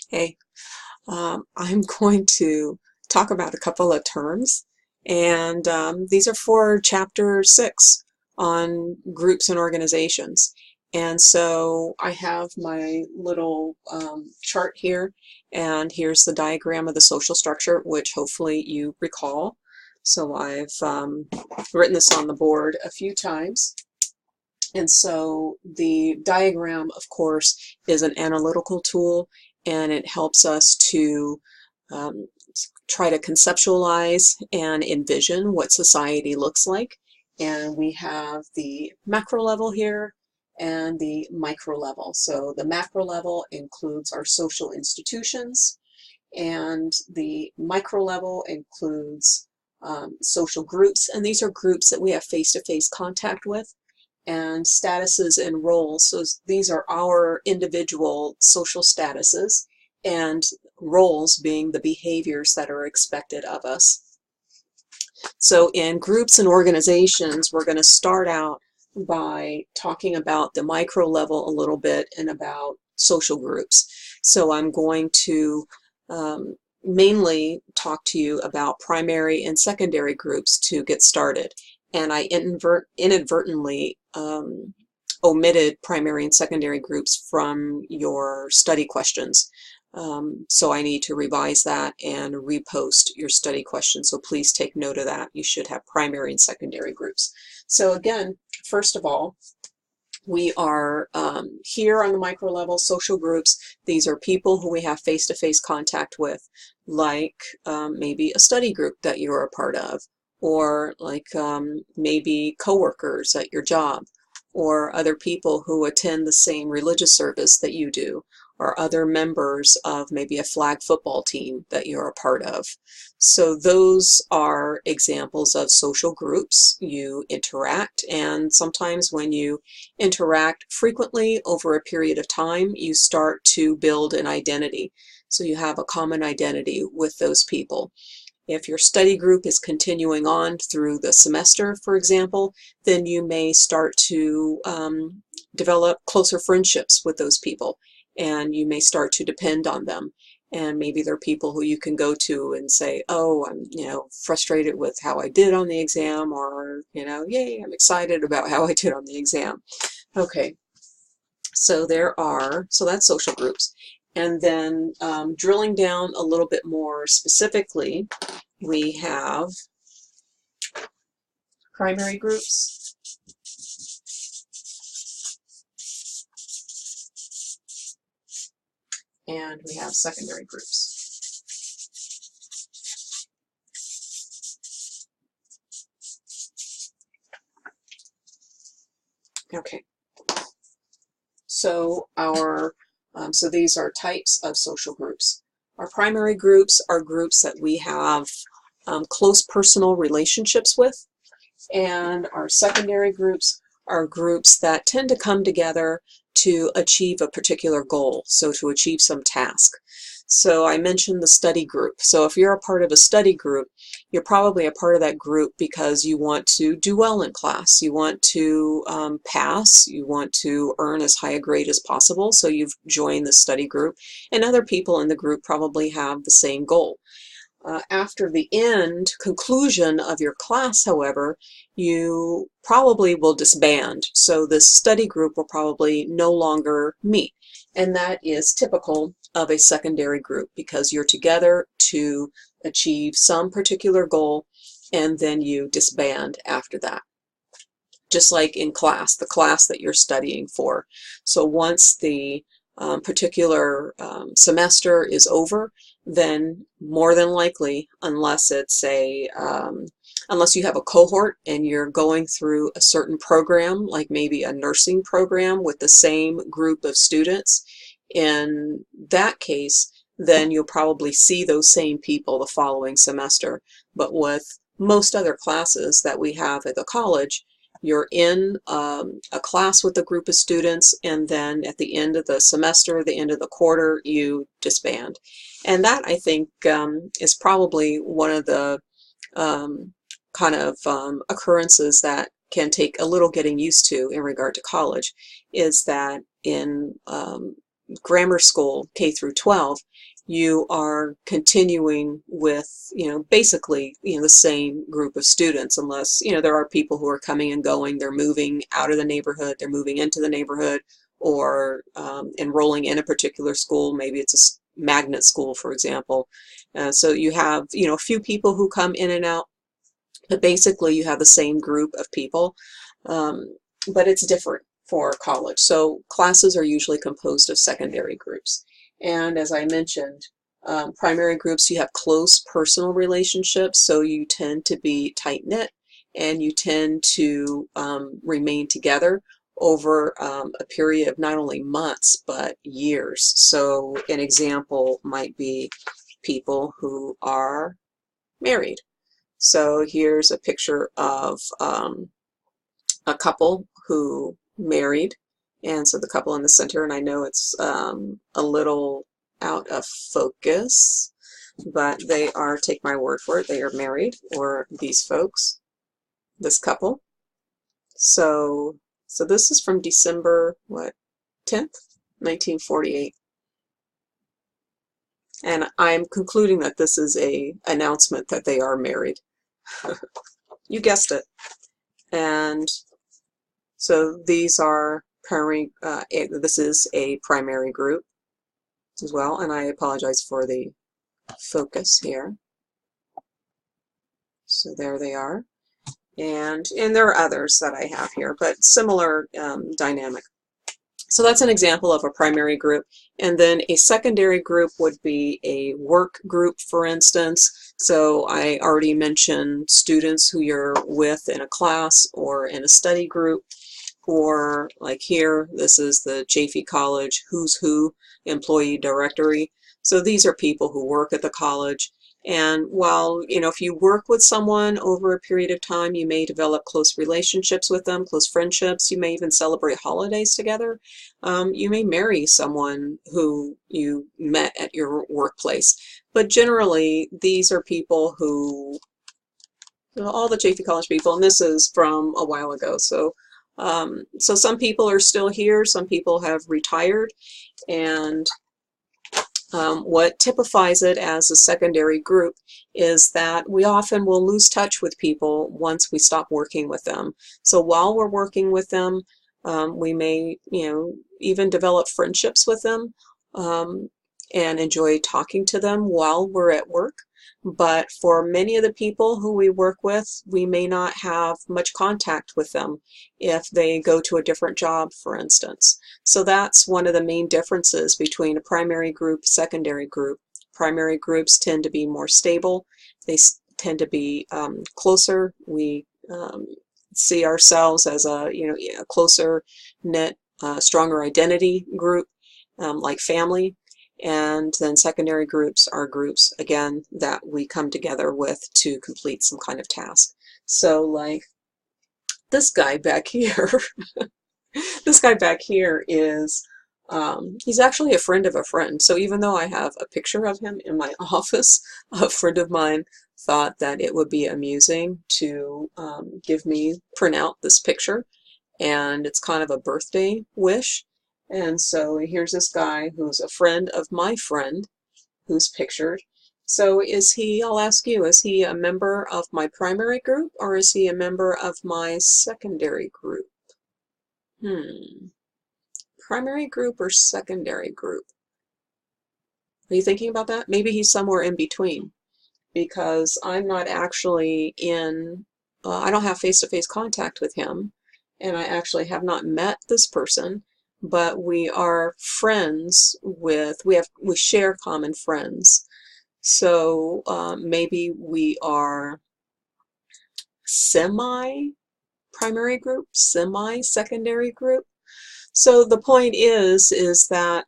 Hey, I'm going to talk about a couple of terms, and these are for Chapter 6 on groups and organizations. And so I have my little chart here, and here's the diagram of the social structure, which hopefully you recall. So I've written this on the board a few times. And so the diagram, of course, is an analytical tool, and it helps us to um, try to conceptualize and envision what society looks like. And we have the macro level here and the micro level. So the macro level includes our social institutions, and the micro level includes social groups, and these are groups that we have face-to-face contact with, and statuses and roles. So these are our individual social statuses, and roles being the behaviors that are expected of us. So in groups and organizations, we're going to start out by talking about the micro level a little bit and about social groups. So I'm going to mainly talk to you about primary and secondary groups to get started. And I inadvertently omitted primary and secondary groups from your study questions. So I need to revise that and repost your study questions. So please take note of that. You should have primary and secondary groups. So again, first of all, we are here on the micro level, social groups. These are people who we have face-to-face contact with, like maybe a study group that you're a part of, or like maybe coworkers at your job, or other people who attend the same religious service that you do, or other members of maybe a flag football team that you're a part of. So those are examples of social groups. You interact, and sometimes when you interact frequently over a period of time, you start to build an identity. So you have a common identity with those people. If your study group is continuing on through the semester, for example, then you may start to develop closer friendships with those people, and you may start to depend on them. And maybe they're people who you can go to and say, oh, I'm, frustrated with how I did on the exam, or, yay, I'm excited about how I did on the exam. Okay, so that's social groups. And then drilling down a little bit more specifically, we have primary groups, and we have secondary groups. Okay, so so these are types of social groups. Our primary groups are groups that we have close personal relationships with, and our secondary groups are groups that tend to come together to achieve a particular goal, so to achieve some task. So I mentioned the study group. So if you're a part of a study group, you're probably a part of that group because you want to do well in class. You want to pass. You want to earn as high a grade as possible. So you've joined the study group, and other people in the group probably have the same goal. After the conclusion of your class, however, you probably will disband. So this study group will probably no longer meet. And that is typical of a secondary group, because you're together to achieve some particular goal, and then you disband after that. Just like in class, the class that you're studying for. So once the particular semester is over, then more than likely, unless it's unless you have a cohort and you're going through a certain program, like maybe a nursing program with the same group of students, in that case, then you'll probably see those same people the following semester. But with most other classes that we have at the college, you're in a class with a group of students, and then at the end of the semester, the end of the quarter, you disband. And that, I think, is probably one of the occurrences that can take a little getting used to in regard to college, is that in grammar school, K through 12, you are continuing with, basically, the same group of students, unless, there are people who are coming and going, they're moving out of the neighborhood, they're moving into the neighborhood, or enrolling in a particular school. Maybe it's a magnet school, for example. So you have, a few people who come in and out, but basically you have the same group of people, but it's different for college. So classes are usually composed of secondary groups. And as I mentioned, primary groups, you have close personal relationships, so you tend to be tight-knit, and you tend to remain together over a period of not only months, but years. So an example might be people who are married. So here's a picture of a couple who married, and so the couple in the center, and I know it's a little out of focus, but they are, take my word for it, they are married, or these folks, this couple. So this is from December, what, 10th, 1948. And I'm concluding that this is a announcement that they are married. You guessed it. And so these are primary, this is a primary group as well, and I apologize for the focus here. So there they are. And there are others that I have here, but similar dynamic. So that's an example of a primary group. And then a secondary group would be a work group, for instance. So I already mentioned students who you're with in a class or in a study group, or like here, this is the Chaffey College Who's Who employee directory. So these are people who work at the college. And while, if you work with someone over a period of time, you may develop close relationships with them, close friendships. You may even celebrate holidays together. You may marry someone who you met at your workplace. But generally, these are people who, all the Chaffey College people, and this is from a while ago. So some people are still here, some people have retired, and what typifies it as a secondary group is that we often will lose touch with people once we stop working with them. So while we're working with them, we may, even develop friendships with them and enjoy talking to them while we're at work. But for many of the people who we work with, we may not have much contact with them if they go to a different job, for instance. So that's one of the main differences between a primary group, secondary group. Primary groups tend to be more stable. They tend to be closer. We see ourselves as a closer knit, stronger identity group, like family. And then secondary groups are groups, again, that we come together with to complete some kind of task. So like this guy back here, this guy back here is, he's actually a friend of a friend. So even though I have a picture of him in my office, a friend of mine thought that it would be amusing to print out this picture. And it's kind of a birthday wish. And so here's this guy who's a friend of my friend who's pictured. So is he, I'll ask you, is he a member of my primary group, or is he a member of my secondary group? Primary group or secondary group? Are you thinking about that? Maybe he's somewhere in between, because I'm not actually in, I don't have face-to-face contact with him, and I actually have not met this person. But we are friends with, we share common friends. So maybe we are semi-primary group, semi-secondary group. So the point is that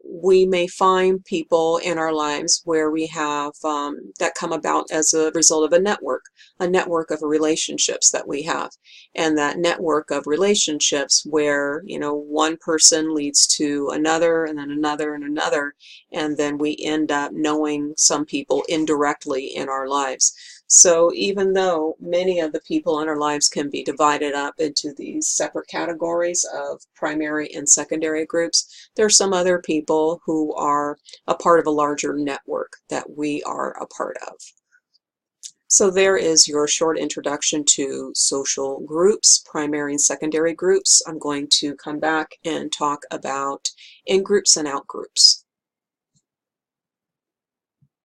we may find people in our lives where we have, that come about as a result of a network of relationships that we have. And that network of relationships where, one person leads to another, and then another, and another, and then we end up knowing some people indirectly in our lives. So even though many of the people in our lives can be divided up into these separate categories of primary and secondary groups, there are some other people who are a part of a larger network that we are a part of. So there is your short introduction to social groups, primary and secondary groups. I'm going to come back and talk about in-groups and out-groups.